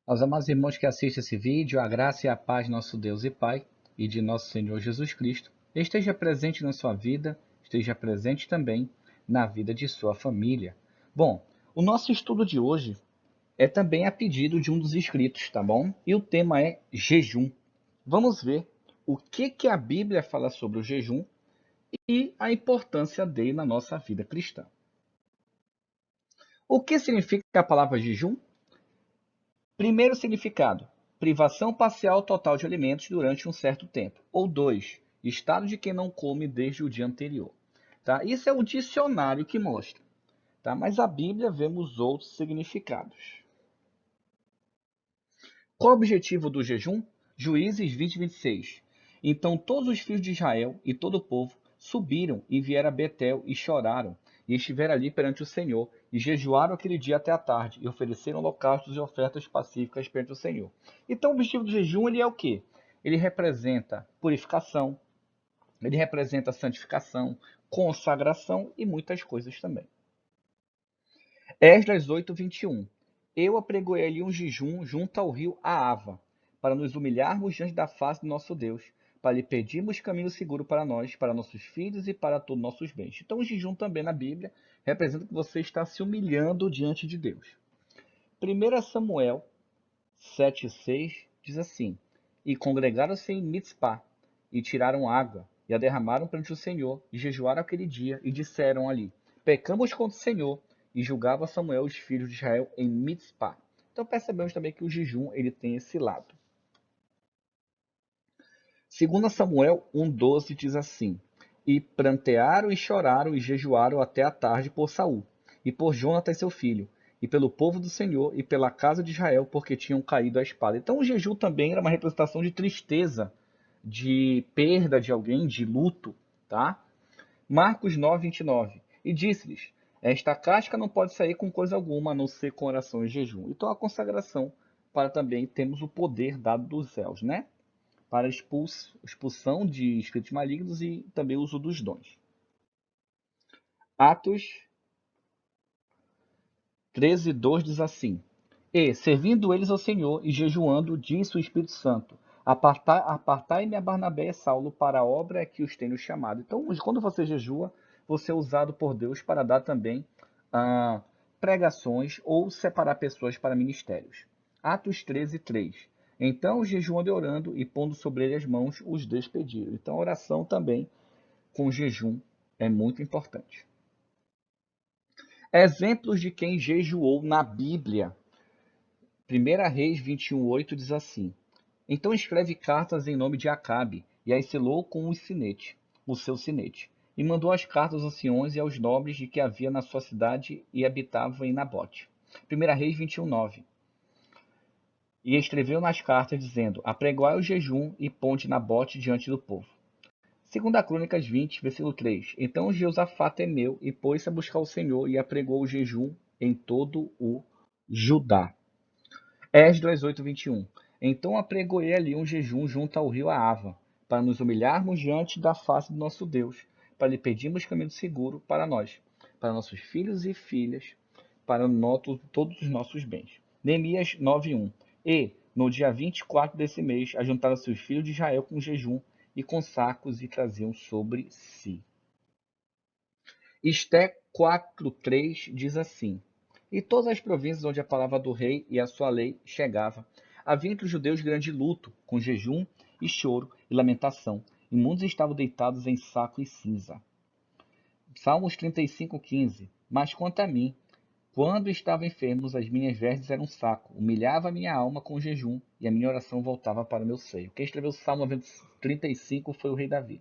Aos amados irmãos que assistem esse vídeo, a graça e a paz de nosso Deus e Pai e de nosso Senhor Jesus Cristo esteja presente na sua vida, esteja presente também na vida de sua família. Bom, o nosso estudo de hoje é também a pedido de um dos inscritos, tá bom? E o tema é jejum. Vamos ver o que a Bíblia fala sobre o jejum e a importância dele na nossa vida cristã. O que significa a palavra jejum? Primeiro significado: privação parcial total de alimentos durante um certo tempo. Ou 2, estado de quem não come desde o dia anterior. Tá? Isso é o dicionário que mostra. Tá? Mas a Bíblia vemos outros significados. Qual o objetivo do jejum? Juízes 20:26. Então todos os filhos de Israel e todo o povo subiram e vieram a Betel e choraram, e estiveram ali perante o Senhor, e jejuaram aquele dia até a tarde, e ofereceram holocaustos e ofertas pacíficas perante o Senhor. Então o objetivo do jejum ele é o quê? Ele representa purificação, ele representa santificação, consagração e muitas coisas também. Esdras 8:21. Eu apregoei-lhe um jejum junto ao rio Aava, para nos humilharmos diante da face do nosso Deus, para lhe pedirmos caminho seguro para nós, para nossos filhos e para todos nossos bens. Então o jejum também na Bíblia representa que você está se humilhando diante de Deus. 1 Samuel 7:6 diz assim: E congregaram-se em Mitzpá, e tiraram água, e a derramaram perante o Senhor, e jejuaram aquele dia, e disseram ali: Pecamos contra o Senhor, e julgava Samuel os filhos de Israel em Mitzpá. Então percebemos também que o jejum ele tem esse lado. 2 Samuel 1:12 diz assim: E prantearam e choraram e jejuaram até a tarde por Saul, e por Jonatas seu filho, e pelo povo do Senhor, e pela casa de Israel, porque tinham caído à espada. Então o jejum também era uma representação de tristeza, de perda de alguém, de luto, tá? Marcos 9:29. E disse-lhes: Esta casca não pode sair com coisa alguma, a não ser com oração e jejum. Então a consagração para também termos o poder dado dos céus, né? Para expulsão de espíritos malignos e também o uso dos dons. Atos 13:2 diz assim: E, servindo eles ao Senhor e jejuando, disse o Espírito Santo: Apartai-me a Barnabé e Saulo para a obra que os tenho chamado. Então, quando você jejua, você é usado por Deus para dar também pregações ou separar pessoas para ministérios. Atos 13:3. Então, jejuando e orando e pondo sobre ele as mãos, os despediram. Então, a oração também com jejum é muito importante. Exemplos de quem jejuou na Bíblia. 1 Reis 21:8 diz assim: Então escreve cartas em nome de Acabe, e as selou com o seu sinete, e mandou as cartas aos anciões e aos nobres de que havia na sua cidade e habitavam em Nabote. 1 Reis 21:9. E escreveu nas cartas, dizendo: Apregoai o jejum e ponte Nabote diante do povo. 2 Crônicas 20, versículo 3. Então Jeosafá temeu e pôs-se a buscar o Senhor e apregou o jejum em todo o Judá. Esdras 8:21. Então apregoei ali um jejum junto ao rio Aava, para nos humilharmos diante da face do nosso Deus, para lhe pedirmos caminho seguro para nós, para nossos filhos e filhas, para todos os nossos bens. Neemias 9:1. E, no dia 24 desse mês, ajuntaram-se os filhos de Israel com jejum e com sacos e traziam sobre si. Esté 4:3 diz assim: E todas as províncias onde a palavra do rei e a sua lei chegava, havia entre os judeus grande luto, com jejum e choro e lamentação, e muitos estavam deitados em saco e cinza. Salmos 35:15. Mas quanto a mim, quando estava enfermo, as minhas vestes eram um saco, humilhava a minha alma com jejum, e a minha oração voltava para o meu seio. Quem escreveu o Salmo 35 foi o rei Davi.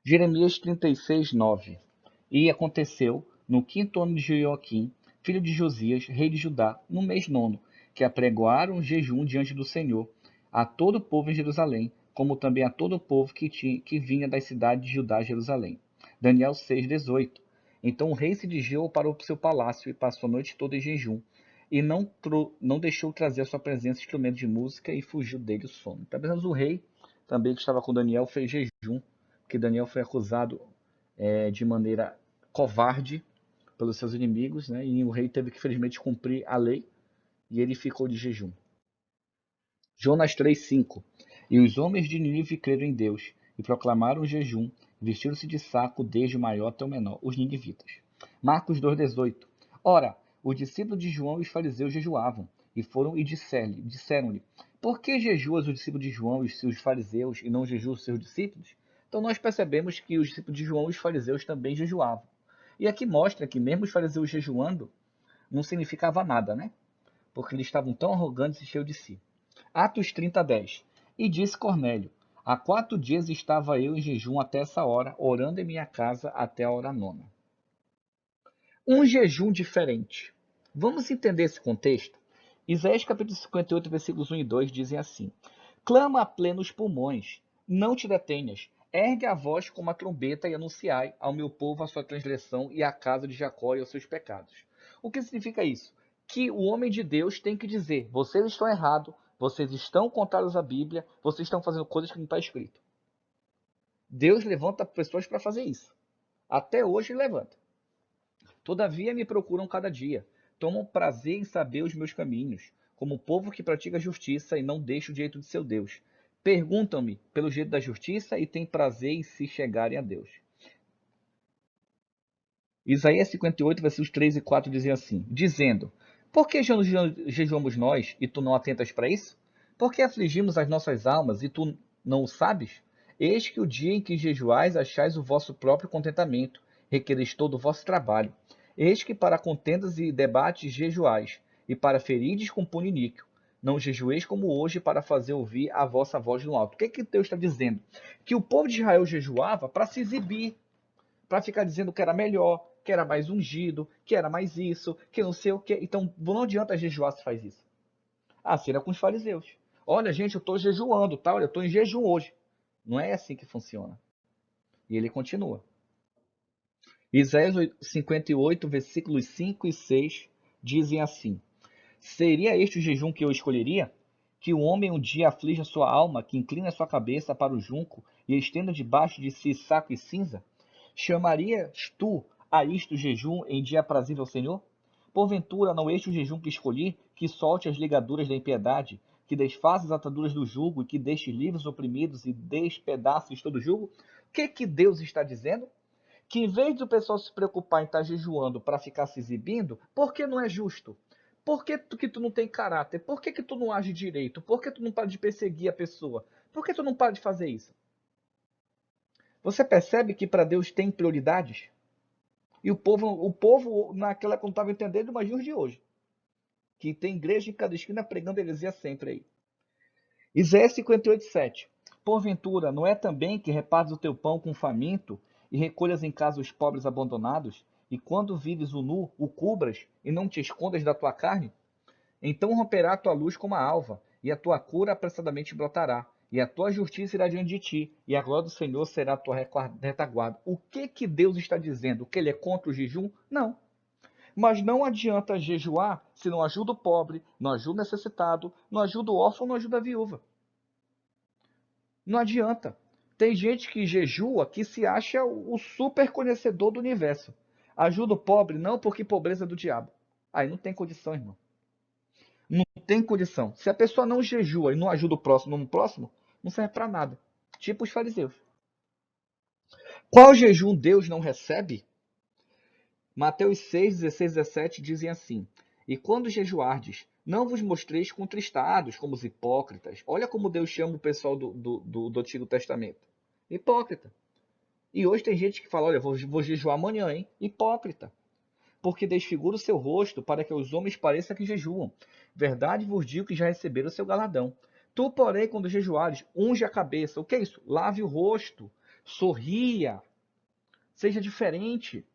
Jeremias 36:9. E aconteceu, no 5º ano de Joaquim, filho de Josias, rei de Judá, no mês 9º, que apregoaram um jejum diante do Senhor, a todo o povo em Jerusalém, como também a todo o povo que vinha das cidades de Judá a Jerusalém. Daniel 6:18. Então o rei se dirigiu para o seu palácio e passou a noite toda em jejum, e não deixou trazer à sua presença instrumentos de música, e fugiu dele o sono. Então, apenas o rei, também que estava com Daniel, fez jejum, porque Daniel foi acusado de maneira covarde pelos seus inimigos, né? E o rei teve que, infelizmente, cumprir a lei, e ele ficou de jejum. Jonas 3:5. E os homens de Nínive creram em Deus, e proclamaram o jejum, vestiram-se de saco desde o maior até o menor, os ninivitas. Marcos 2:18. Ora, os discípulos de João e os fariseus jejuavam, e foram e disseram-lhe, por que jejuas os discípulos de João e os fariseus, e não jejuam os seus discípulos? Então nós percebemos que os discípulos de João e os fariseus também jejuavam. E aqui mostra que mesmo os fariseus jejuando, não significava nada, né? Porque eles estavam tão arrogantes e cheios de si. Atos 30:10. E disse Cornélio, há 4 dias estava eu em jejum até essa hora, orando em minha casa até a hora 9. Um jejum diferente. Vamos entender esse contexto? Isaías capítulo 58, versículos 1 e 2 dizem assim, clama a plenos pulmões, não te detenhas, ergue a voz como a trombeta e anunciai ao meu povo a sua transgressão e à casa de Jacó e os seus pecados. O que significa isso? Que o homem de Deus tem que dizer, vocês estão errados, vocês estão contrários à Bíblia, vocês estão fazendo coisas que não está escrito. Deus levanta pessoas para fazer isso. Até hoje ele levanta. Todavia me procuram cada dia, tomam prazer em saber os meus caminhos, como o povo que pratica justiça e não deixa o direito de seu Deus. Perguntam-me pelo jeito da justiça e têm prazer em se chegarem a Deus. Isaías 58, versículos 3 e 4 dizem assim, dizendo, por que jejuamos nós e tu não atentas para isso? Por que afligimos as nossas almas e tu não o sabes? Eis que o dia em que jejuais achais o vosso próprio contentamento, requereis todo o vosso trabalho. Eis que para contendas e debates jejuais, e para ferides com punho níquel. Não jejueis como hoje para fazer ouvir a vossa voz no alto. O que Deus está dizendo? Que o povo de Israel jejuava para se exibir, para ficar dizendo que era melhor, que era mais ungido, que era mais isso, que não sei o que. Então não adianta jejuar se faz isso. Assim era com os fariseus. Olha, gente, eu estou jejuando, tá? Olha, eu estou em jejum hoje. Não é assim que funciona. E ele continua. Isaías 58, versículos 5 e 6 dizem assim, seria este o jejum que eu escolheria? Que o homem um dia aflige a sua alma, que inclina a sua cabeça para o junco e estenda debaixo de si saco e cinza? Chamarias tu a isto jejum em dia aprazível ao Senhor? Porventura não este o jejum que escolhi, que solte as ligaduras da impiedade, que desfaça as ataduras do jugo e que deixe livres os oprimidos e despedace todo o jugo? O que Deus está dizendo? Que em vez do pessoal se preocupar em estar jejuando para ficar se exibindo, por que não é justo? Por que tu não tem caráter? Por que tu não age direito? Por que tu não para de perseguir a pessoa? Por que tu não para de fazer isso? Você percebe que para Deus tem prioridades? E o povo naquela quando estava entendendo, mas nos de hoje. Que tem igreja em cada esquina pregando heresia sempre aí. Isaías 58:7. Porventura, não é também que repartes o teu pão com o faminto e recolhas em casa os pobres abandonados? E quando vives o nu, o cubras e não te escondas da tua carne? Então romperá a tua luz como a alva, e a tua cura apressadamente brotará, e a tua justiça irá diante de ti, e a glória do Senhor será a tua retaguarda. O que Deus está dizendo? Que ele é contra o jejum? Não. Mas não adianta jejuar se não ajuda o pobre, não ajuda o necessitado, não ajuda o órfão, não ajuda a viúva. Não adianta. Tem gente que jejua que se acha o super conhecedor do universo. Ajuda o pobre? Não, porque pobreza é do diabo. Aí não tem condição, irmão. Não tem condição. Se a pessoa não jejua e não ajuda o próximo no próximo, não serve para nada. Tipo os fariseus. Qual jejum Deus não recebe? Mateus 6, 16, 17 dizem assim, e quando jejuardes, não vos mostreis contristados como os hipócritas. Olha como Deus chama o pessoal do Antigo Testamento. Hipócrita. E hoje tem gente que fala, olha, vou jejuar amanhã, hein? Hipócrita. Porque desfigura o seu rosto para que os homens pareçam que jejuam. Verdade vos digo que já receberam o seu galardão. Tu, porém, quando jejuares, unge a cabeça. O que é isso? Lave o rosto. Sorria. Seja diferente.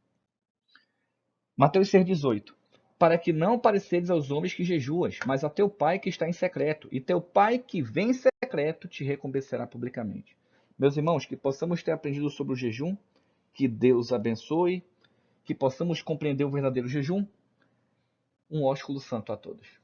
Mateus 6,18. Para que não pareceres aos homens que jejuas, mas a teu pai que está em secreto. E teu pai que vem em secreto te recompensará publicamente. Meus irmãos, que possamos ter aprendido sobre o jejum. Que Deus abençoe. Que possamos compreender o verdadeiro jejum. Um ósculo santo a todos.